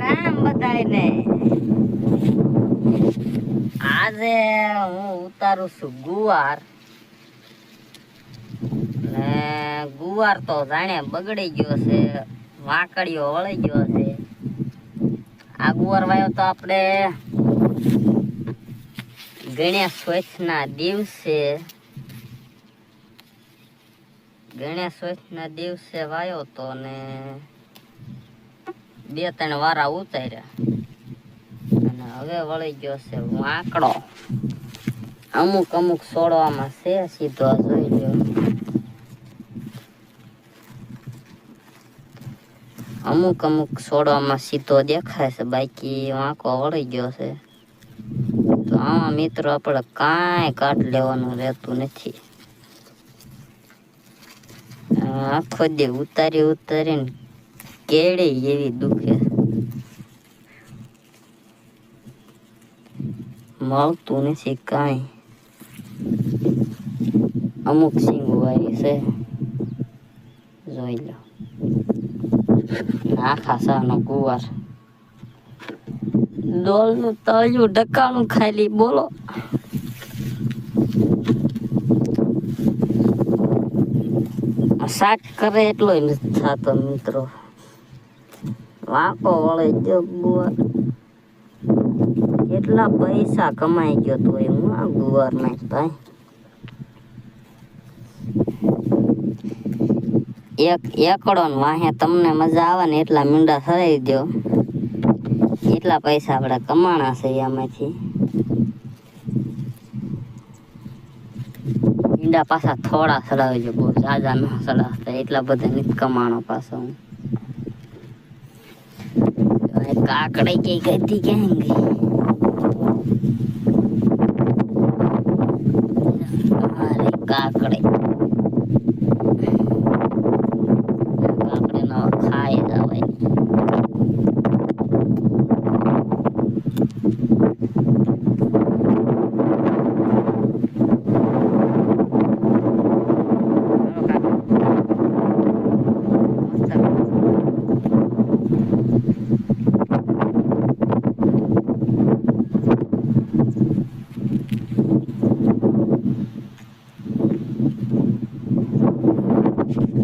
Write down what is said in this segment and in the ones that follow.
રામ બધાયને. આજે હું ઉતારું છું ગુવાર ને ગુવાર તો જાણે બગડી ગયો છે, વાકડીઓ વળી ગયો છે. આ ગુવાર વાયો તો આપણે ગણેશ ચોથના દિવસે વાયો તો ને 2-3 વારા ઉતાર્યા અને હવે વળી ગયો છે વાંકડો. અમુક છોડવામાં છે સીધો, જોઈ લો. અમુક છોડવામાં સીધો દેખાય છે, બાકી વાંકો વળી ગયો છે. તો આમાં મિત્રો આપણે કાંઈ કાઢ લેવાનું રહેતું નથી. આખો દી ઉતારીને કેળી એવી દુખે, મળતું નથી કાંઈ. અમુક સિંગો વાળી છે, જોઈ લો. આખા સાનો ગુવાર, ડોલનું તળિયું ડકાણું ખાલી, બોલો. શાક કરે એટલો નથી થતો મિત્રો. વાંકો વળી ગયો ગુવાર. કેટલા પૈસા કમાઈ ગયો તો હું આ ગુવાર માં ભાઈ. એકડો ને વાહે તમને મજા આવે ને એટલા મીંડા સરાઈ દો, એટલા પૈસા આપણે કમાણા છે એમાંથી. મીંડા પાછા થોડા સડાવજો, બહુ જાજા ન સડાવતા, એટલા બધા નથી કમાણો પાછો. કાકડી કઈ ગઈ ક્યાં ગઈ? કાકડી નો ખાઈ જવાય.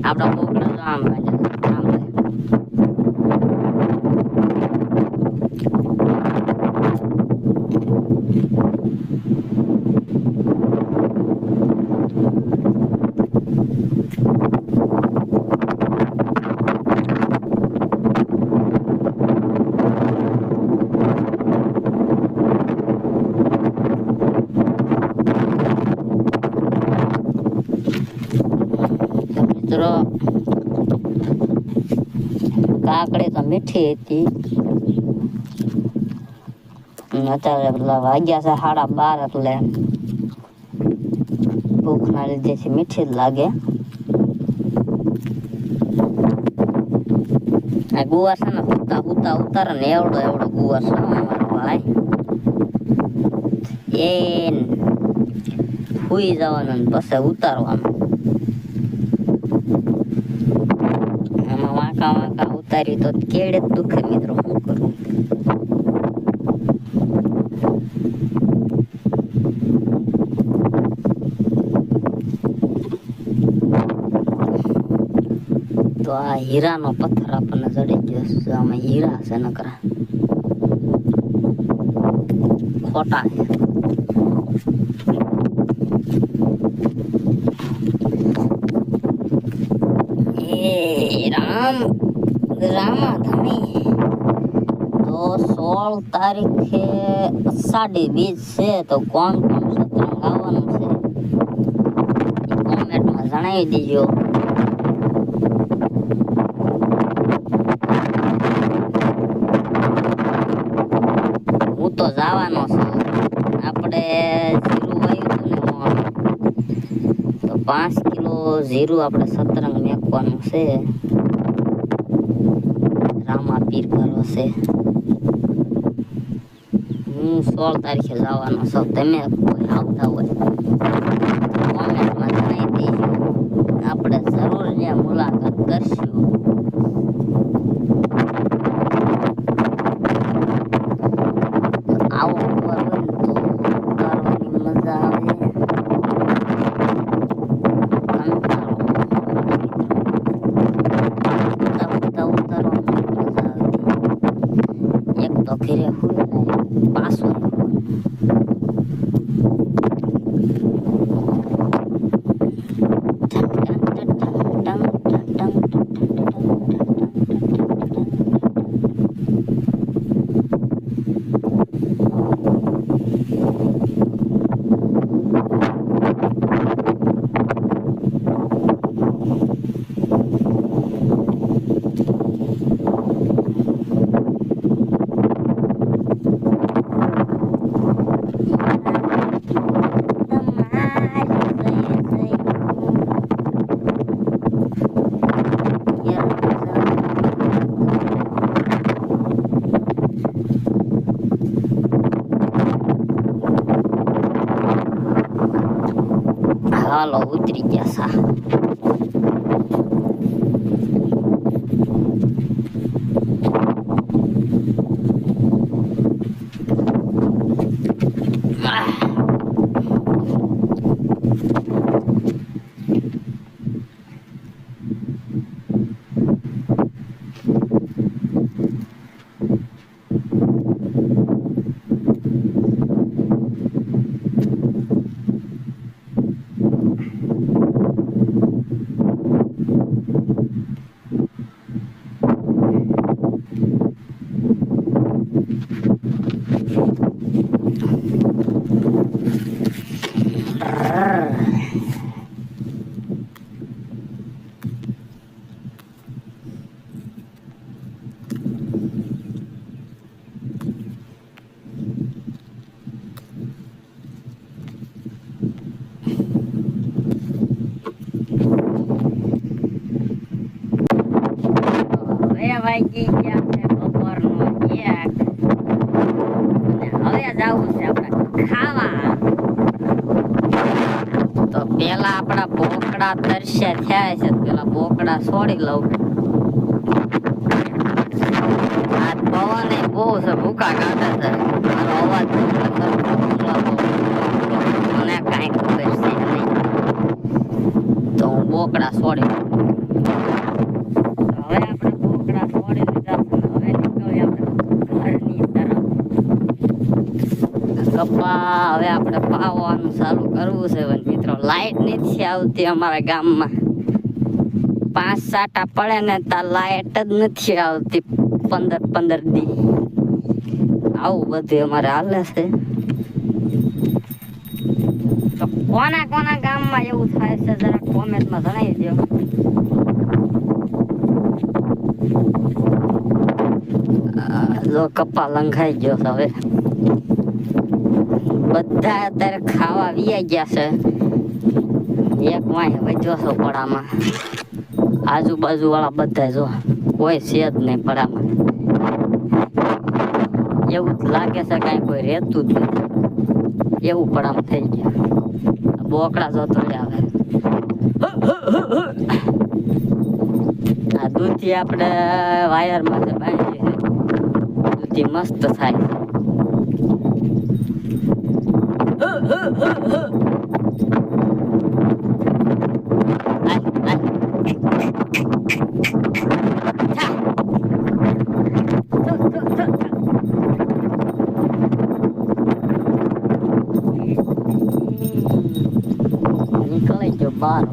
આપડા પોકડા આમ મિત્રો. કાકડી તો મીઠી હતી. અત્યારે પેલા વાગ્યા છે 12:30, એટલે ભૂખ ના લીધે મીઠી જ લાગે. આ ગુવાર છે ને ઉતારે ને એવડો ગુવાર છે અમારો ભાઈ. એ સુઈ જવાનું પછી ઉતારવાનું. વાંકા ઉતાર્યું તો કેડે જ દુખે મિત્રો, શું કરું. તો આ હીરાનો પથ્થર આપણને જડી ગયો છે. આમાં હીરા છે, નકરા ખોટા છે. રામા ધમી તો 16 તારીખે 20:30 છે. તો કોણ સત્રંગ આવવાનું છે કોમેન્ટમાં જણાવી દેજો. હું તો જવાનો છું. આપણે જીરું વાવ્યું હતું ને, તો 5 કિલો જીરું આપણે સત્રંગ મેકવાનું છે. રામા પીર ભરો છે. હું 16 તારીખે જવાનો છું. તમે કોઈ આવતા હોય કોમેન્ટમાં જણાવી દેજો. આપણે જરૂર ત્યાં મુલાકાત કરશું. ધીરે પાછું હાલો ઉતરી ગયા સા વાગી ગયા છે બપોરનો 1 અને હવે જવું છે આપણે ખાવા તો પેલા આપણા બોકડા તરસ્યા થયા છે પેલા બોકડા છોડી લઉં આ પવન એ બહુ છે ભૂકા કાઢે છે મારો અવાજ મને કાંઈ ખબર છે નહીં તો હું બોકડા છોડી કપા હવે આપણે પાવાનું ચાલુ કરવું છે મિત્રો લાઈટ નથી આવતી અમારા ગામમાં 5 સાટા પડે ને તા લાઈટ જ નથી આવતી 15 દી આવું બધું અમારે હાલે છે તો કોના કોના ગામમાં એવું થાય છે જરા કોમેન્ટમાં જણાવી દો જો કપા લંઘાઈ ગયો છે હવે બધા અત્યારે ખાવા વી ગયા છે એક વાય વચ્ચો છો પડામાં આજુબાજુ વાળા બધા જો કોઈ છે જ નહીં પડામાં એવું જ લાગે છે કાંઈ કોઈ રહેતું જ નથી એવું પડામાં થઈ ગયું બોકડા જોતો આવે આ દૂધી આપણે વાયરમાં છે બાંધી છે દૂધી મસ્ત થાય નીકળી ગયો બહાર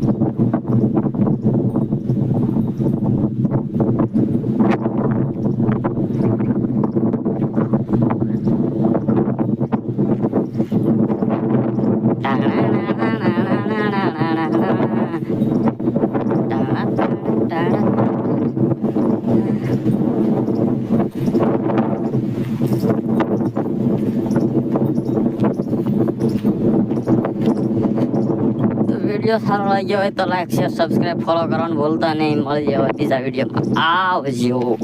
વિડીયો સારો લાગ્યો હોય તો લાઈક શેર સબસ્ક્રાઇબ ફોલો કરવાનું ભૂલતા નહીં મળી જાય બીજા વિડીયોમાં આવજો